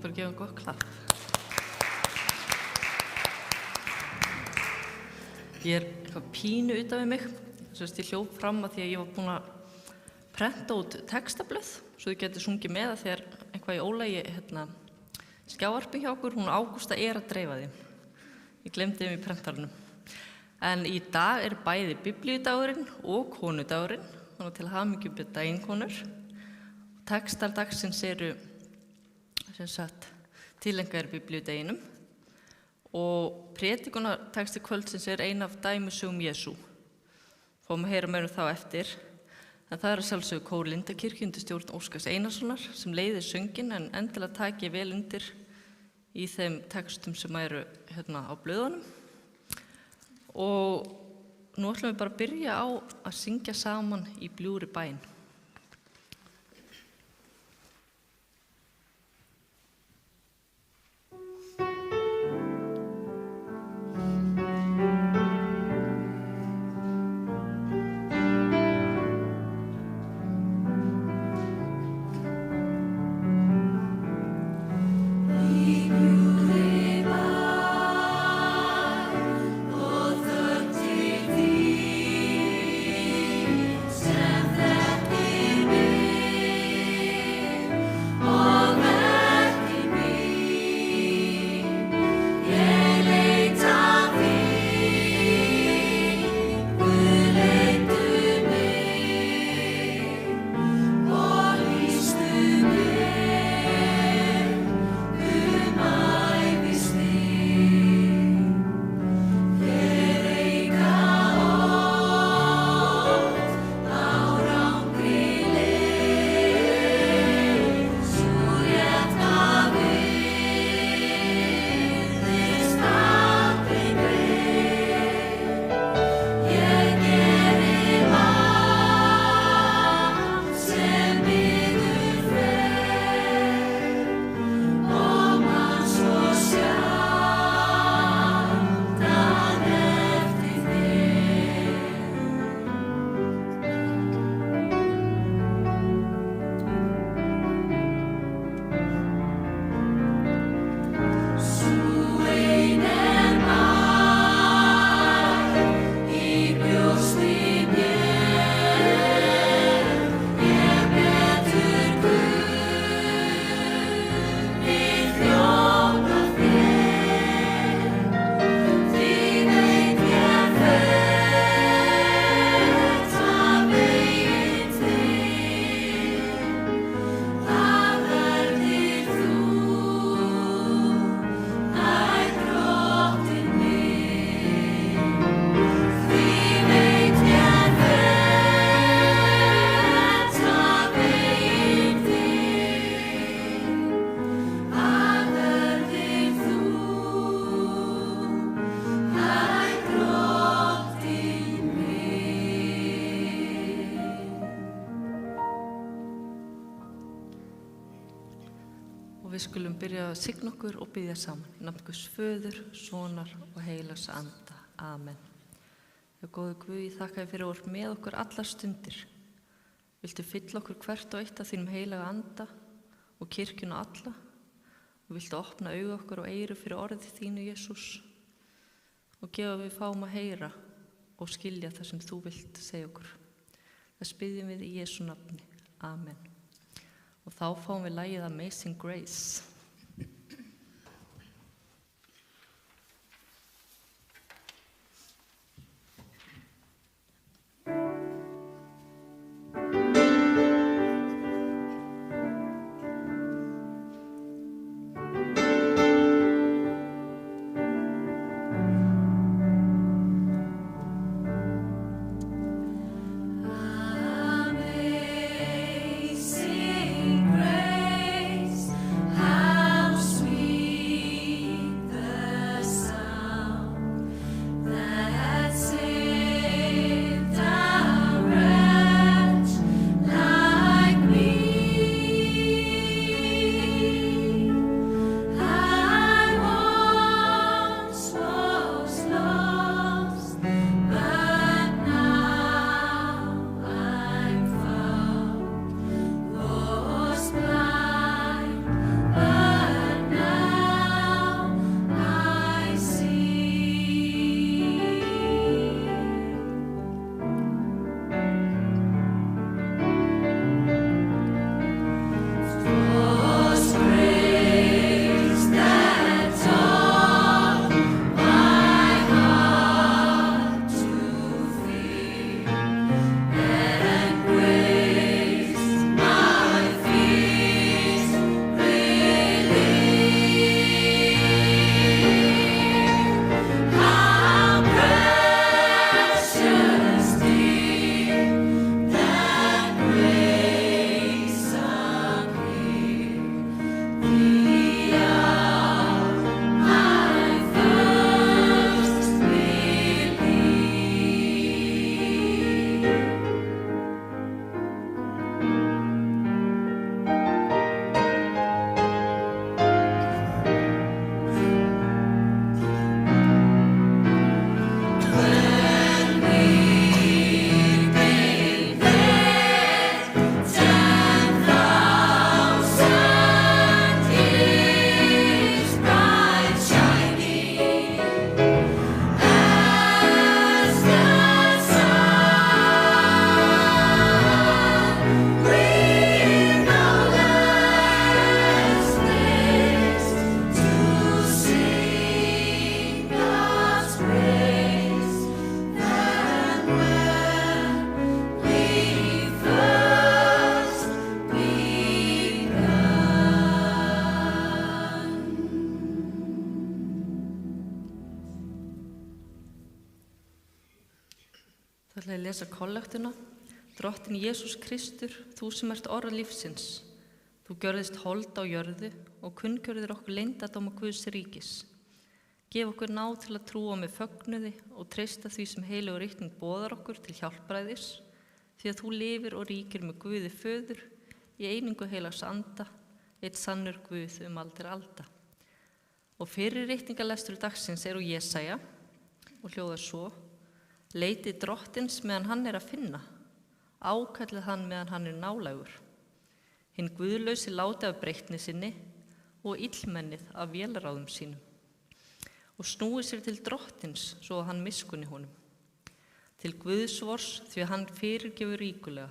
bara gefa gott klapp. Ég eitthvað pínu utan við mig. Ég hljóp fram að því að ég var búin að prenta út textablöð svo þið getur sungið með að þegar eitthvað í ólagi skjávarpi hjá okkur, hún Ágústa að dreifa því. Ég glemdi þeim í prentarunum. En í dag bæði biblíudagurinn og konudagurinn, þannig til hamingju með daginn konur. Textar dagsins eru tilengaðir biblíudeginum og predikunartexti kvöldsins ein af dæmisögum Jesú. Fáum að heyra meira þá eftir. En það að sjálfsögðu kór Lindakirkju undir stjórn Óskars Einarssonar sem leiðir sönginn en endilega taki vel undir í þeim textum sem eru á blöðunum. Og nú ætlum við bara að byrja á að syngja saman í bljúgri bæn. Við skulum byrja að signa okkur og biðja saman. Í nafni Guðs Föður, Sonar og Heilags Anda. Amen. Góði Guð, ég þakka þér fyrir að vera með okkur allar stundir. Viltu fylla okkur hvert og eitt af þínum heilaga anda og kirkjuna alla? Og viltu opna augu okkur og eyru fyrir orðið þínu, Jesús? Og gefa við fáum að heyra og skilja það sem þú vilt segja okkur. Það biðjum við í Jesú nafni. Amen. Og þá fáum við lagið Amazing Grace. Amazing grace, how Þá ætla ég að lesa kollektuna. Drottinn Jesús Kristur, þú sem ert orð lífsins. Þú gjörðist hold á jörðu og kunngjörðir okkur leyndardóma Guðs ríkis. Gef okkur náð til að trúa með fögnuði og treysta því sem heilagur ritning boðar okkur til hjálpræðis, því að þú lifir og ríkir með Guði föður í einingu heilags anda, einn sannur Guð aldir alda. Og fyrir ritningalestur dagsins úr Jesaja og hljóðar svo: Leitið drottins meðan hann að finna, ákallið hann meðan hann nálægur. Hinn guðlausi láti af breytni sinni og illmennið af vélráðum sínum. Og snúi sér til drottins svo að hann miskunni honum. Til Guðsvors því að hann fyrirgefur ríkulega.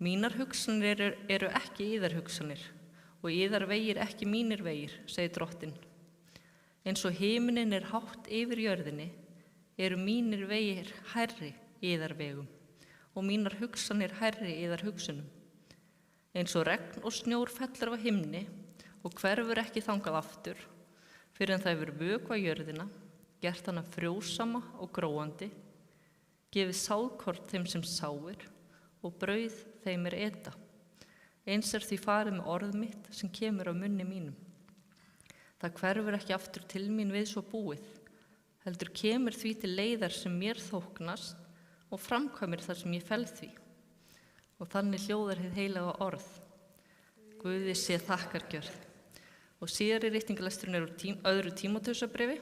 Mínar hugsanir eru ekki yðar hugsanir og yðar vegir ekki mínir vegir, segir drottinn. Eins og himinin hátt yfir jörðinni, eru mínir vegir hærri yðar vegum og mínar hugsanir hærri yðar hugsunum. Eins og regn og snjór fellur af himni og hverfur ekki þangað aftur, fyrir en það hefur vökvað jörðina, gert hana frjósama og gróandi, gefið sáðkorn þeim sem sáir og brauð þeim eta. Eins því farið með orð mitt sem kemur af munni mínum. Það hverfur ekki aftur til mín við svo búið, heldur kemur því til leiðar sem mér þóknast og framkvæmir þar sem ég fel því. Og þannig hljóðar hið heilaga orð. Guði sé þakkargjörð. Og síðari ritningalesturinn úr öðru Tímóteusarbréfi.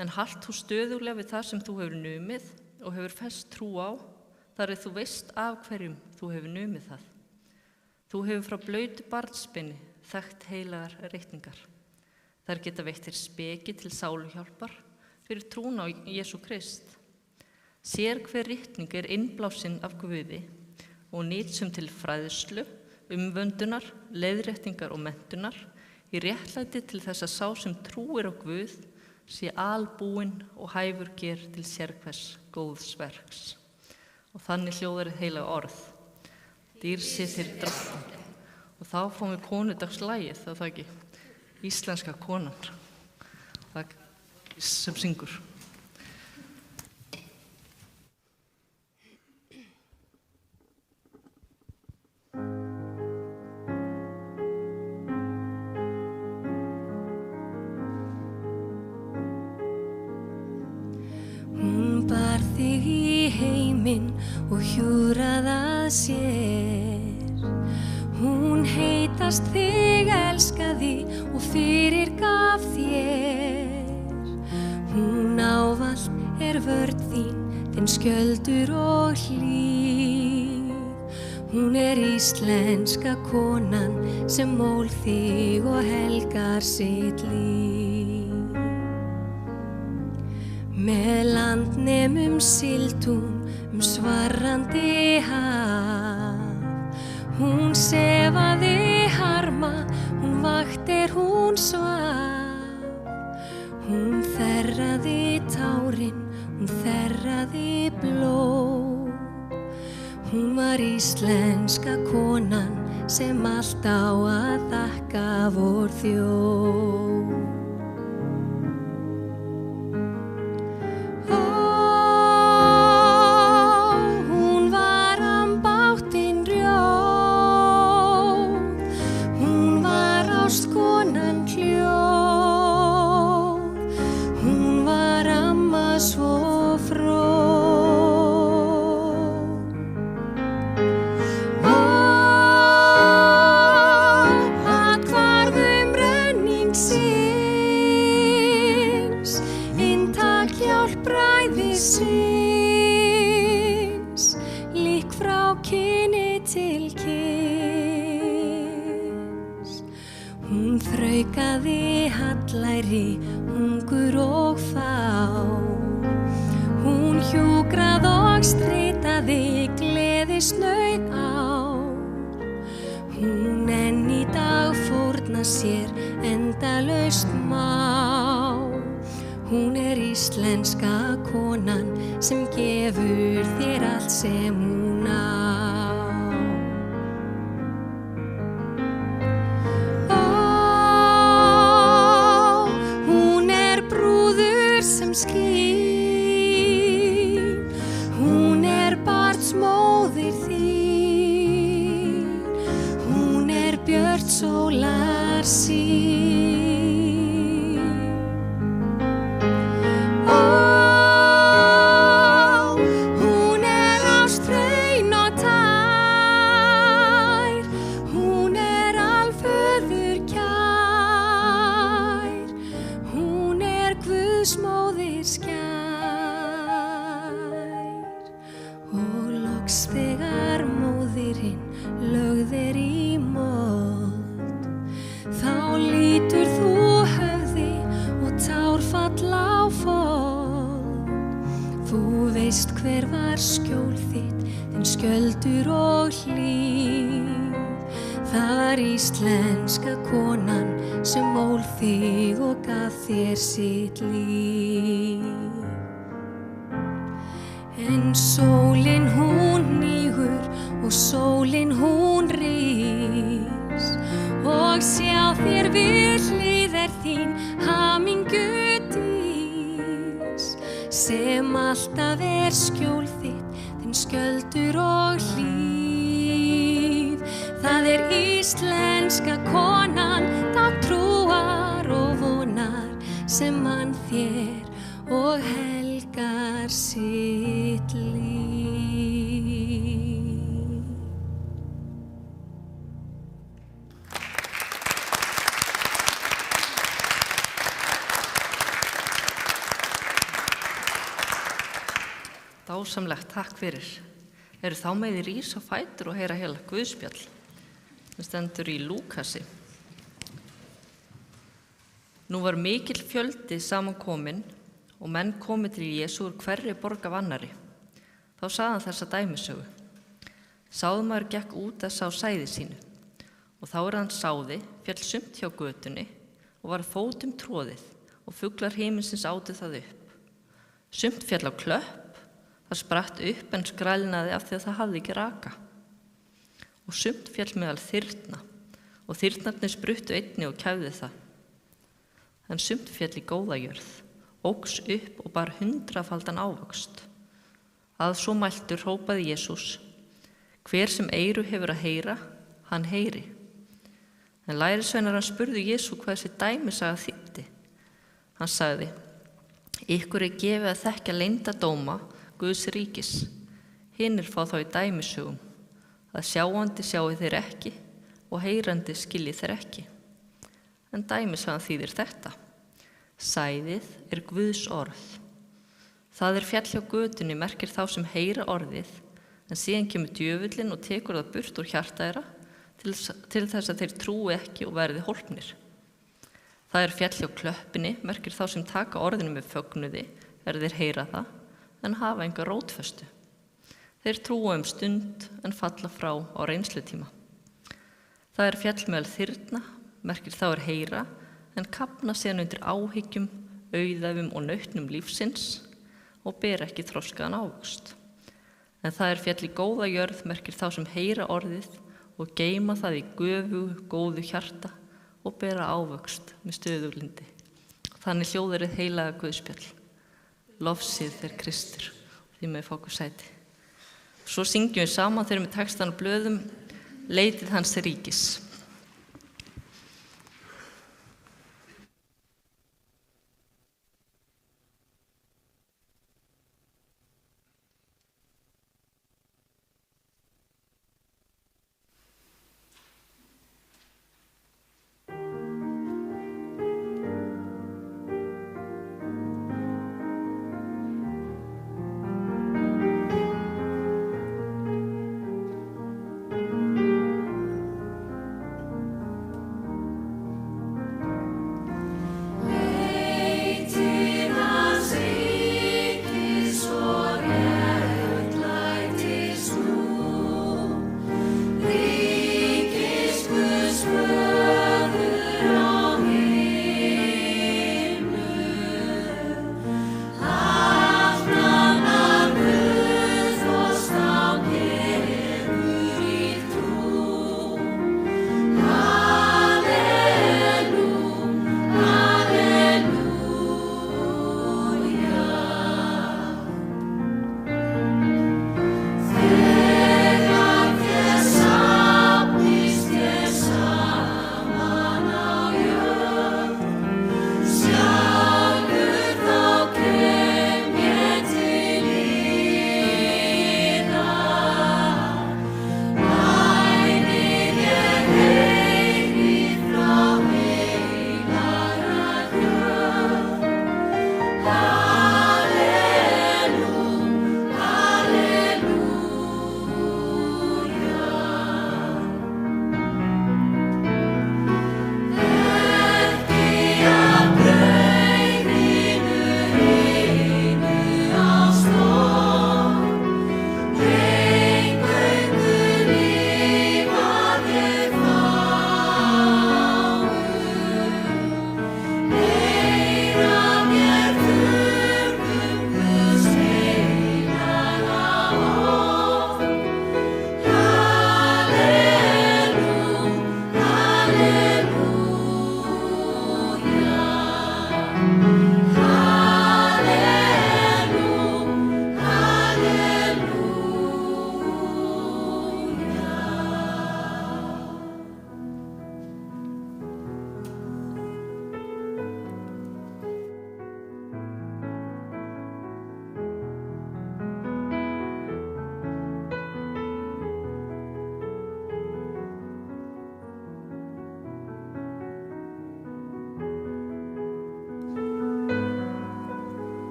En halt þú stöðuglega við það sem þú hefur numið og hefur fest trú á, þar þú veist af hverjum þú hefur numið það. Þú hefur frá blautu barnsbeini þekkt heilagar ritningar. Þær geta veitt þér speki til sáluhjálpar fyrir trún á Jesú Krist. Sér hver ritning innblásinn af Guði og nýtsum til fræðslu, umvöndunar, leiðréttingar og menntunar í réttlæti til þess að sá sem trúir á Guð sé albúinn og hæfur ger til sérhvers góðs verks. Og þannig hljóðar heilaga orð. Dýr sé þér drottinn. Og þá fáum við konudagslagið, það ekki, íslenska konan, það sem syngur. Og hjúrað að sér, hún heitast þig elskaði og fyrirgaf þér. Hún ávallt vörn þín skjöldur og hlýð. Hún íslenska konan sem mól þig og helgar sitt líf. Með landnemum sigldi hún svarrandi haf, hún sefaði harma, hún vakti hún svaf. Hún þerraði tárin, hún þerraði blóð. Hún var íslenska konan sem allt á að þakka vor þjóð. Þraukaði hallæri, hungur og fá. Hún hjúkrað og streitaði gleðisnaut ár. Hún enn í dag fórna sér endalaust má. Hún íslenska konan sem gefur þér allt sem hún á. Skín var skjól þitt, þinn skjöldur og hlíf. Það var íslenska konan sem ól þig og gaf þér sitt líf. En sólin hún hnígur og sólin hún rís, og sjá þér við hlið þín hamingju dís, sem alltaf skjól þitt, þinn skjöldur og hlíf. Það íslenska konan, þá trúar og vonar, sem mann þér og helgar sitt líf. Dásamlegt, takk fyrir. Eru þá með í rís og fætur og heyra heila Guðspjall. Það stendur í Lúkasi. Nú var mikill fjöldi samankominn og menn komu til Jesú úr hverri borg af annarri. Þá sagði hann þessa dæmisögu. Sáðmaður gekk út að sá sæði sínu, og þá hann sáði, féll sumt hjá götunni og var fótum troðið, og fuglar himinsins átu það upp. Sumt féll á klöpp, það spratt upp en skrælnaði af því að það hafði ekki raka. Og sumt féll meðal þyrna, og þyrnarnir spruttu einni og kæfði það. En sumt féll í góða jörð, óx upp og bar 100-faldan ávöxt. Að svo mæltur hrópaði Jesús: Hver sem eyru hefur að heyra, hann heyri. En lærisveinar hans spurðu Jesú hvað þessi dæmisaga þýddi. Hann sagði: Ykkur gefið að þekkja leyndardóma Guðs ríkis. Hinir fá þá í dæmisögum, að sjáandi sjái þeir ekki og heyrandi skilji þeir ekki. En dæmisagan þýðir þetta: Sæðið Guðs orð. Það fjall hjá götunni, merkir þá sem heyra orðið, en síðan kemur djöfullinn og tekur það burt úr hjarta þeirra til þess að þeir trúi ekki og verði hólpnir. Það fjall hjá klöppinni, merkir þá sem taka orðinu með fögnuði, þeir heyra það, en hafa enga rótfestu. Þeir trúa stund en falla frá á reynslutíma. Það fjall meðal þyrna, merkir þá heyra, en kafna síðan undir áhyggjum, auðæfum og nautnum lífsins og ber ekki þroskaðan ávöxt. En það fjall í góða jörð, merkir þá sem heyra orðið og geyma það í göfugu, góðu hjarta og bera ávöxt með stöðuglindi. Þannig hljóðar heilaga Guðspjall. Lofsið Kristur, því með fá okkur sæti. Svo syngjum við saman þegar með textan og blöðum Leitið hans ríkis.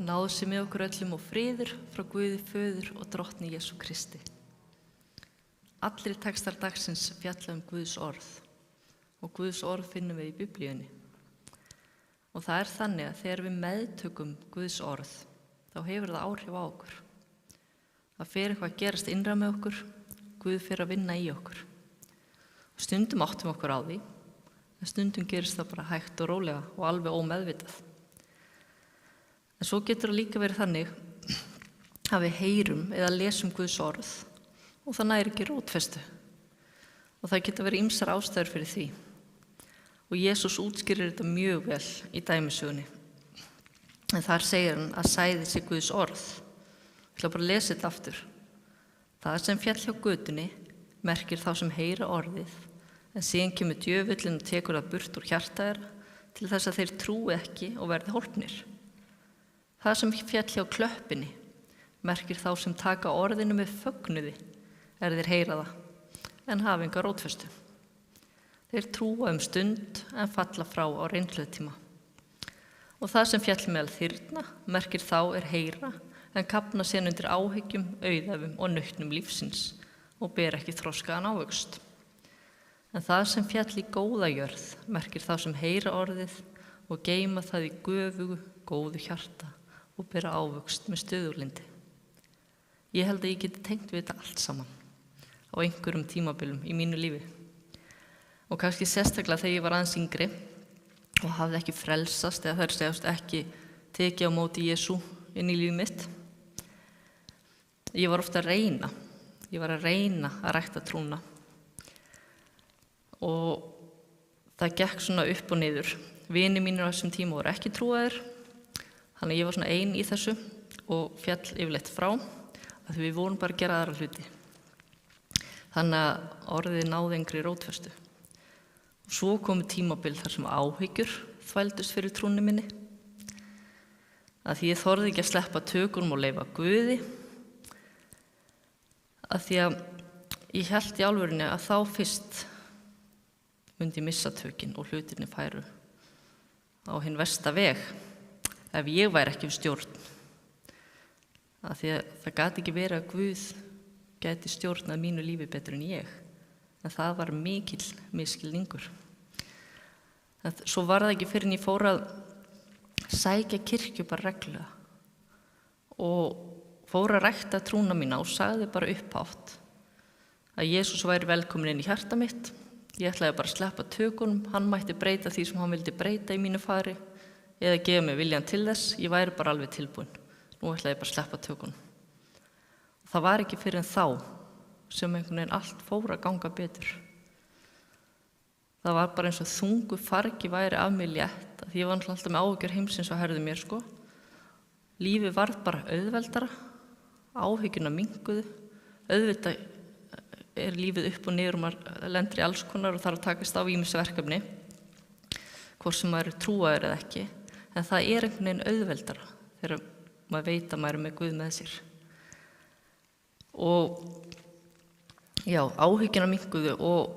Náð sé með okkur öllum og friður frá Guði Föður og Drottni Jesú Kristi. Allir textar dagsins fjalla Guðs orð og Guðs orð finnum við í Biblíunni. Og það er þannig að þegar við meðtökum Guðs orð, þá hefur það áhrif á okkur. Það fer eitthvað að gerast innra með okkur, Guð fer að vinna í okkur. Og stundum áttum okkur á því, en stundum gerist það bara hægt og rólega og alveg ómeðvitað. En svo getur það líka verið þannig að við heyrum eða lesum Guðs orð og það næri ekki rótfestu. Og það getur verið ýmsar ástæður fyrir því. Og Jesús útskýrir þetta mjög vel í dæmisögunni. En þar segir hann að sæði sé Guðs orð. Ég ætla bara að lesa þetta aftur. Það sem fjall hjá götunni merkir þá sem heyra orðið, en síðan kemur djöfullinn og tekur það burt úr hjarta þeirra til þess að þeir trúi ekki og verði hólpnir. Það sem fjall hjá klöppinni merkir þá sem taka orðinu með fögnuði þeir heyra það, en hafa enga rótfestu. Þeir trúa stund en falla frá á reynslutíma. Og það sem fjall meðal þyrna merkir þá heyra, en kafna síðan undir áhyggjum, auðæfum og nautnum lífsins og ber ekki þroskaðan ávöxt. En það sem fjall í góða jörð merkir þá sem heyra orðið og geyma það í göfugu, góðu hjarta og bera ávöxt með stöðurlyndi. Ég held að ég geti tengt við þetta allt saman á einhverjum tímabilum í mínu lífi. Og kannski sérstaklega þegar ég var aðeins yngri og hafði ekki frelsast eða þær segjast ekki tekið á móti Jesú inn í lífið mitt. Ég var ofta að reyna að rækta trúna. Og það gekk svona upp og niður. Vinir mínir á þessum tíma voru ekki trúaðir. Þannig að ég var svona ein í þessu og fjall yfirleitt frá, að því við vorum bara að gera aðra hluti. Þannig að orðið náði engri rótfestu. Og svo komu tímabil þar sem áhyggjur þvældust fyrir trúnni minni. Að því ég þorði ekki að sleppa tökunum og leyfa Guði. Að því að ég hélt í alvörunni að þá fyrst myndi ég missa tökin og hlutirnir færu á hinn versta veg. Ef ég væri ekki stjórn. Af því að það gat ekki verið að Guð gæti stjórnað mínu lífi betur en ég. En það var mikill misskilningur. Svo var það ekki fyrr en ég fór að sækja kirkju bara reglulega. Og fór að rækta trúna mína og sagði bara upphátt að Jesús væri velkominn inn í hjarta mitt. Ég ætlaði bara að sleppa tökunum. Hann mætti breyta því sem hann vildi breyta í mínu fari. Eða gefa mig viljan til þess, ég væri bara alveg tilbúin. Nú ætlaði ég bara að sleppa tökunum. Það var ekki fyrir en þá sem einhvern veginn allt fór að ganga betur. Það var bara eins og þungu fargi væri af mig létt, því ég var alltaf með áhyggjur heimsins og herði mér sko. Lífið varð bara auðveldara, áhyggjuna minnkuðu, auðvitað lífið upp og niður og maður lendir í alls konar og þarf að takast á ýmis verkefni, hvort sem maður trúaður eða ekki. En það einhvern veginn auðveldara þegar maður veit að maður með Guð með sér. Og já, áhyggjuna minnkuðu og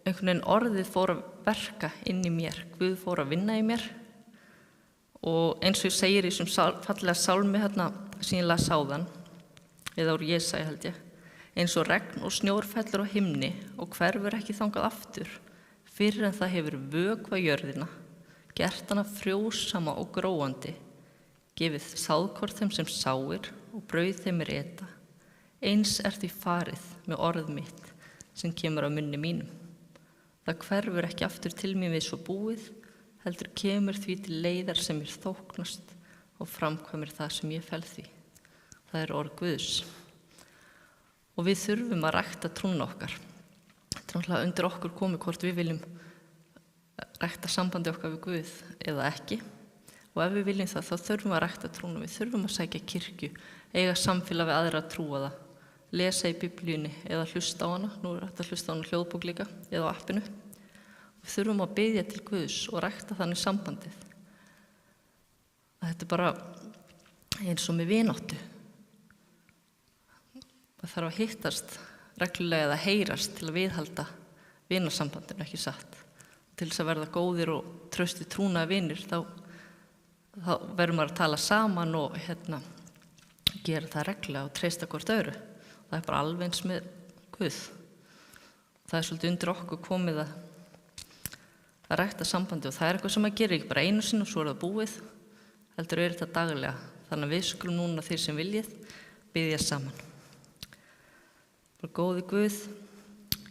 einhvern veginn orðið fór að verka inn í mér. Guð fór að vinna í mér. Og eins og ég segir í þessum fallega sálmi sem ég las áðan, eða úr Jesaja held ég, eins og regn og snjór fellur á himni og hverfur ekki þangað aftur, fyrr en það hefur vökvað jörðina, gert hana frjósama og gróandi, gefið sáðkorn þeim sem sáir og brauð þeim eta. Eins því farið með orð mitt sem kemur á munni mínum. Það hverfur ekki aftur til mér við svo búið, heldur kemur því til leiðar sem mér þóknast og framkvæmir það sem ég fel því. Það orð Guðs. Og við þurfum að rækta trúna okkar. Þetta náttúrulega undir okkur komið hvort við viljum rækta sambandi okkar við Guð eða ekki. Og ef við viljum það, þá þurfum við að rækta trúna. Við þurfum að sækja kirkju, eiga samfélag við aðra að trúa það, lesa í Biblíunni eða hlusta á hana. Nú hægt að hlusta á hana hljóðbók líka eða á appinu. Við þurfum að biðja til Guðs og rækta þannig sambandið. Þetta bara eins og með vináttu. Það þarf að hittast reglulega eða heyrast til að viðhalda vinasambandinu, ekki satt. Til þess að verða góðir og trausti trúnaði vinir, þá verður maður að tala saman og gera það reglulega og treysta hvort öðru. Það bara alveg eins með Guð. Það svolítið undir okkur komið að rækta sambandi og það eitthvað sem maður gerir ekki bara einu sinni og svo það búið, heldur þetta daglega. Þannig að við skulum núna þeir sem viljið biðja saman. Góði Guð,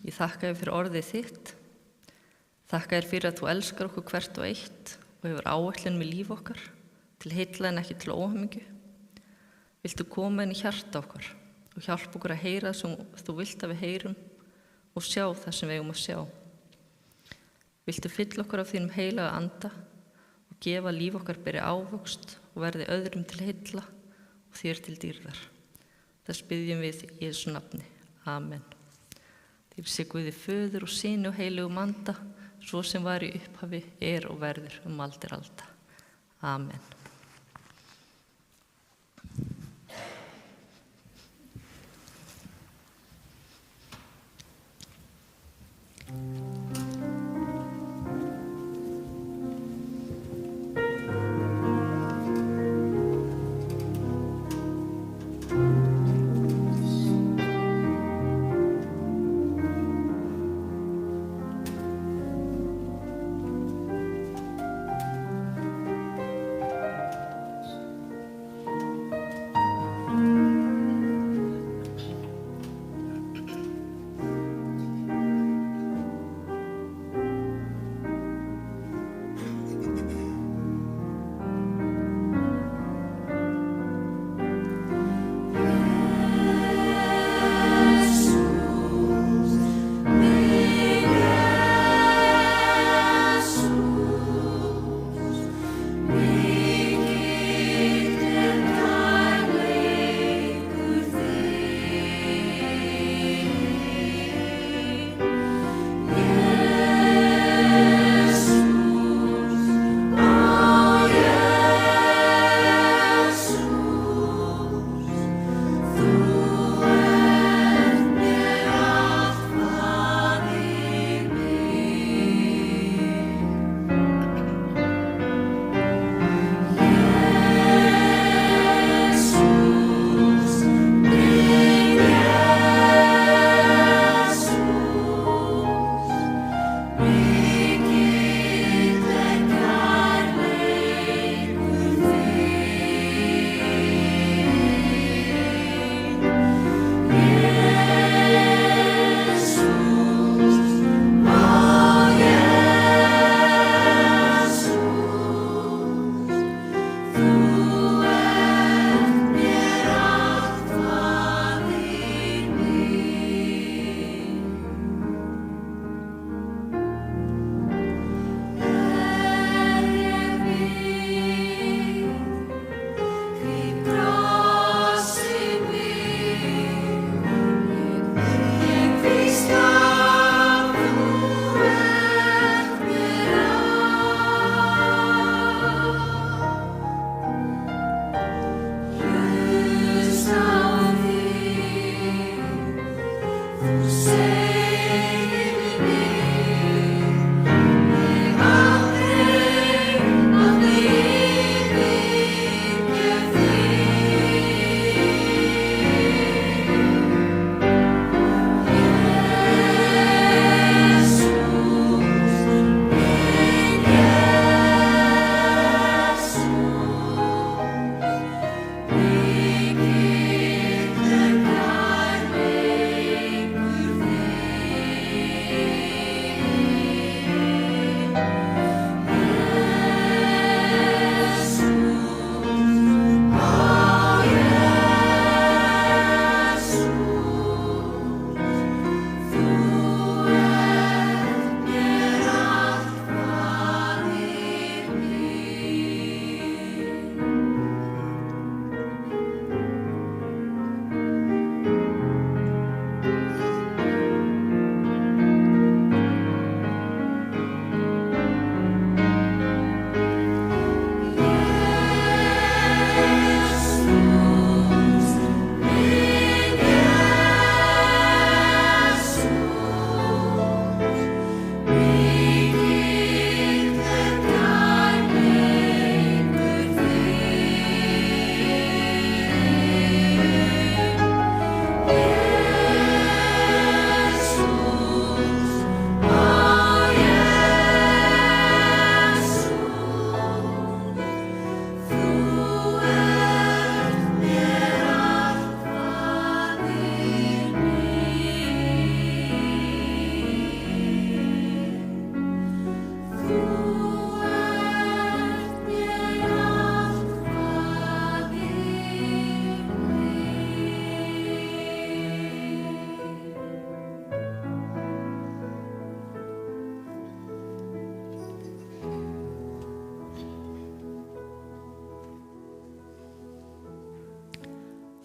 ég þakka þér fyrir orðið þitt. Þakka þér fyrir að þú elskar okkur hvert og eitt og hefur áætlun með líf okkar, til heilla en ekki til óhamingju. Viltu koma inn í hjarta okkar og hjálpa okkur að heyra það sem þú vilt að við heyrum og sjá það sem við eigum að sjá. Viltu fylla okkur af þínum heilaga anda og gefa líf okkar beri ávöxt og verði öðrum til heilla og þér til dýrðar. Þess biðjum við í Jesú nafni. Amen. Þér sé Guði föður og syni og heilugum anda, svo sem var í upphafi, og verður aldir alda. Amen.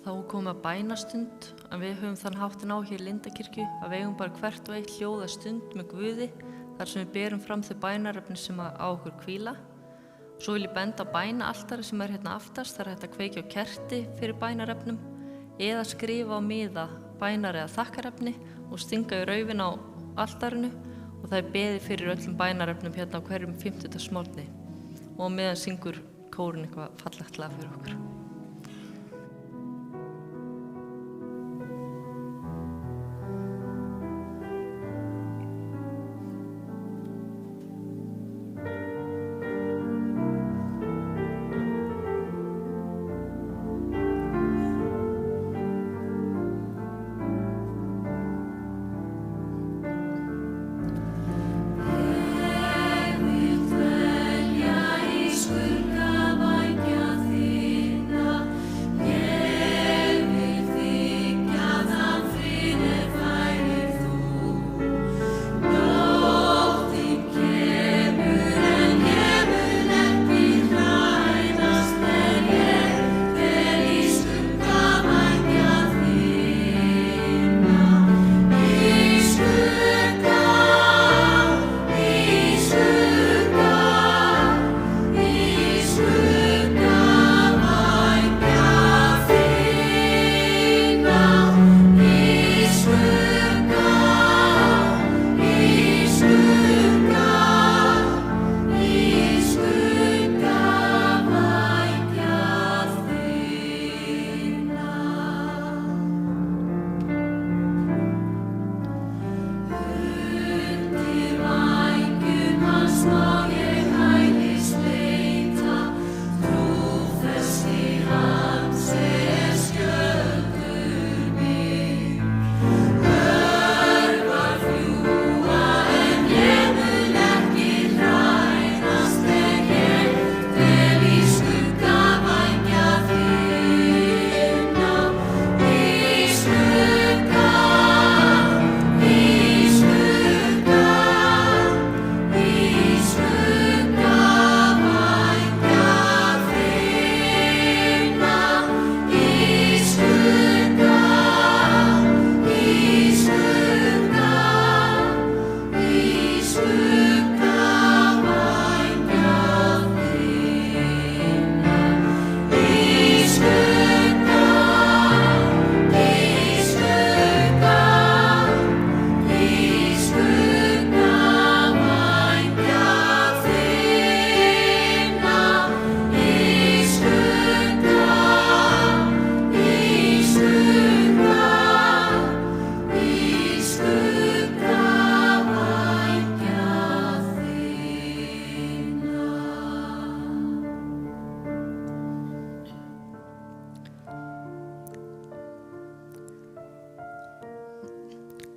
Þá komum að bænastund, að við höfum þann háttin á hér í Lindakirkju að við höfum bara hvert og eitt hljóða stund með Guði þar sem við berum fram þau bænarefni sem á okkur hvíla. Svo vil ég benda á bænaaltari sem hérna aftast, það hægt að kveikja á kerti fyrir bænarefnum eða skrifa á miða bænar eða þakkarefni og stinga í raufin á altarinu og það beðið fyrir öllum bænarefnum hérna á hverjum 50. morgni og meðan syngur kórinn eitthvað fallegt lag fyrir okkur.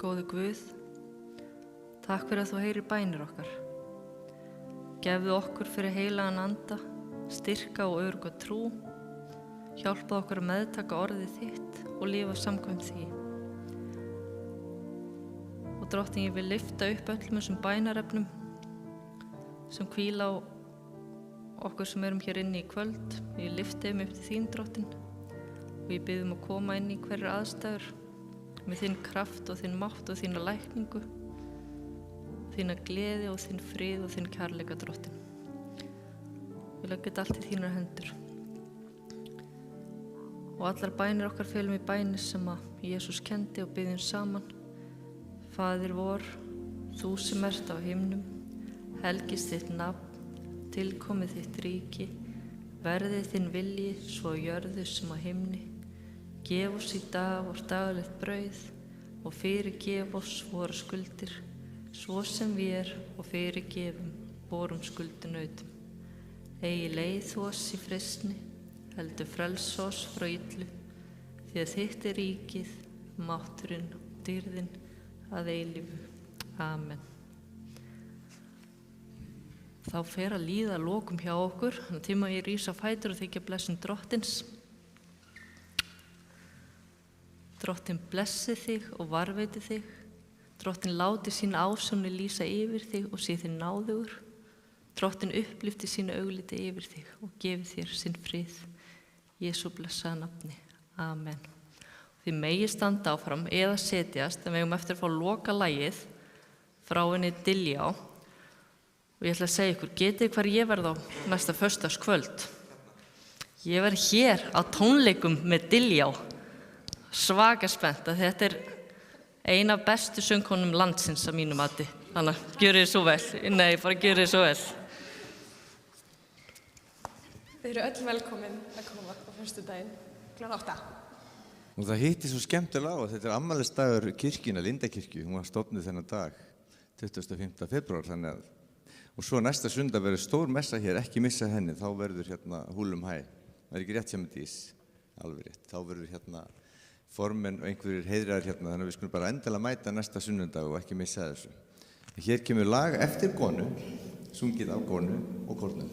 Góði Guð, takk fyrir að þú heyrir bænir okkar. Gefðu okkur fyrir heilagan anda, styrka og örugga trú, hjálpa okkur að meðtaka orðið þitt og lifa samkvæmt því. Og Drottinn, ég vil lyfta upp öllum þessum bænarefnum sem hvíla á okkur sem erum hér inni í kvöld. Ég lyfti þeim upp til þín, Drottinn, og ég bið að koma inn í hverjar aðstæður með þinn kraft og þinn mátt og þína lækningu, þína gleði og þinn frið og þinn kærleika, Drottinn. Við leggjum þetta allt í þínar hendur. Og allar bænir okkar felum í bænir sem að Jesús kendi og biðjum saman. Faðir vor, þú sem ert á himnum, helgist þitt nafn, tilkomið þitt ríki, verði þinn vilji svo á jörðu sem á himni. Gef oss í dag vort daglegt brauð og fyrirgef oss vora skuldir, svo sem við og fyrirgefum vorum skuldinautum. Eigi leið þú oss í freistni, heldur frels oss frá illu, því að þitt er ríkið, mátturinn og dýrðin að eilífu. Amen. Þá fer að líða að lokum hjá okkur, þannig tíma ég rís á fætur og þykja blessun Drottins. Drottinn blessi þig og varveiti þig. Drottinn láti sín ásjónu lýsa yfir þig og sé þig náðugur. Drottinn upplyfti sínu augliti yfir þig og gefi þér sinn frið. Jesú blessaða nafni. Amen. Þið megi standa áfram eða setjast, en við eigum eftir að fá loka lagið frá henni Diljá. Og ég ætla að segja ykkur, getið hvar ég verð á næsta föstudagskvöld? Ég verð hér á tónleikum með Diljá. Svaka spennt að þetta ein af bestu söngkonum landsins að mínu mati. Þannig að gjörið svo vel. Nei, bara gjörið svo vel. Þið eru öll velkomin að koma á föstudaginn kl. 8. Og það hitti svo skemmtilega á að þetta afmælisdagur kirkjunnar, Lindakirkju. Hún var stofnuð þennan dag, 25. febrúar, þannig að og svo næsta sunnudag verður stór messa hér, ekki missa henni, þá verður hérna húlum hæ. Það ekki rétt sem þetta ís, alveg rétt. Þá verður hérna formenn og einhverjir heiðrar hérna, þannig að við skulum bara endilega mæta næsta sunnudag og ekki missa þessu. Hér kemur lag eftir konu, sungið af konu og kórnum.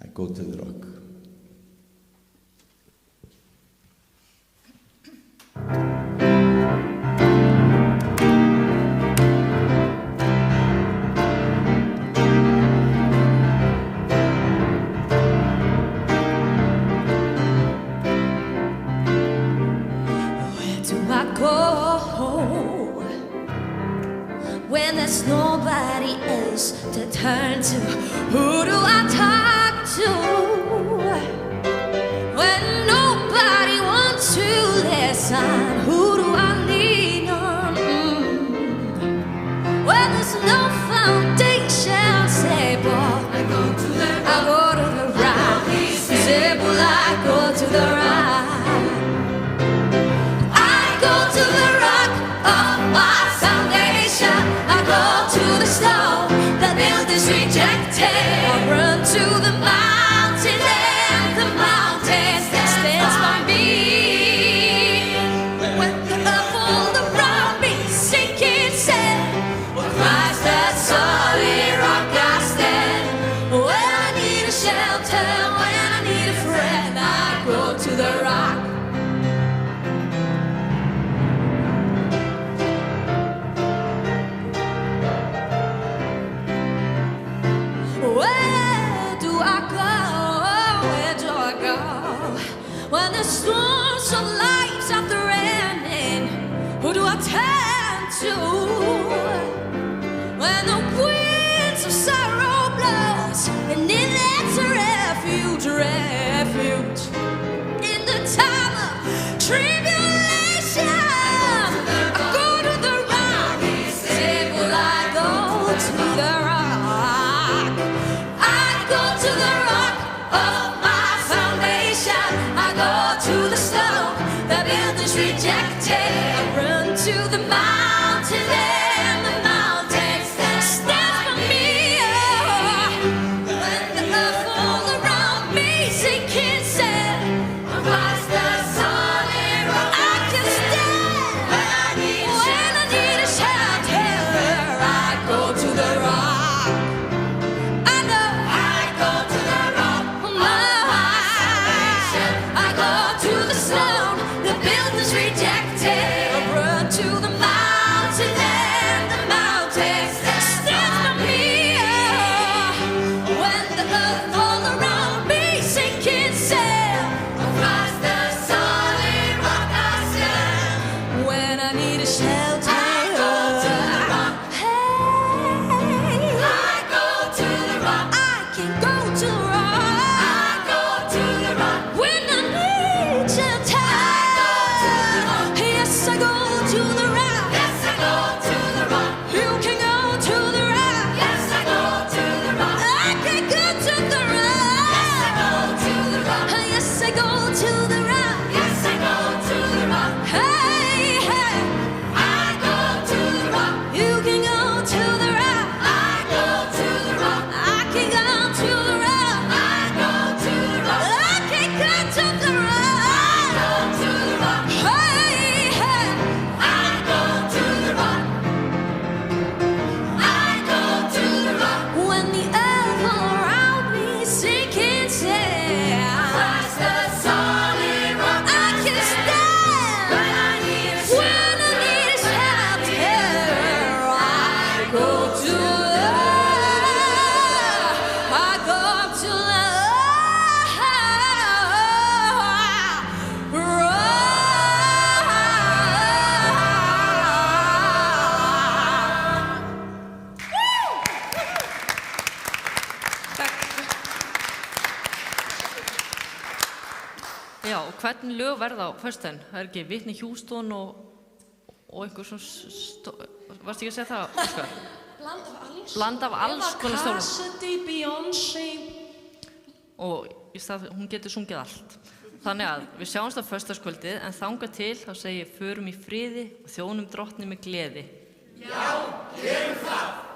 I go to the rock. When there's nobody else to turn to, who do I talk to? When nobody wants to listen, who do I lean on? When there's no foundation, say, boy, I go to the rock. Say, boy, I go to the rock. I go to the rock of my foundation. I go to the stone that built is rejected. I run to the mountain and the mountain stands by me. When the earth all around me sinking sand, Christ that solid rock I stand. When I need a shelter, when I need a friend, I go to the rock. Where do I go? When the storms of life are threatening, who do I turn to? When the winds of sorrow blows, and in that's a refuge. In the time of tribulation, I go to the rock. Say, will I go to the rock? I go to the rock of my foundation. I go to the stone that builders rejected. I run to the mountain and the mountain stands for me. Oh, when the earth all around me sinking sand, Já, og hvernig lög verða á föstudaginn? Það ekki Whitney Houston og einhver svona, varstu ekki að segja það, Óskar? Bland af alls konar stórum. Cassidy, Beyoncé. Og í stað, hún getur sungið allt. Þannig að við sjáumst á föstudagskvöldið, en þangað til þá segi ég förum í friði og þjónum drottni með gleði. Já, gerum það.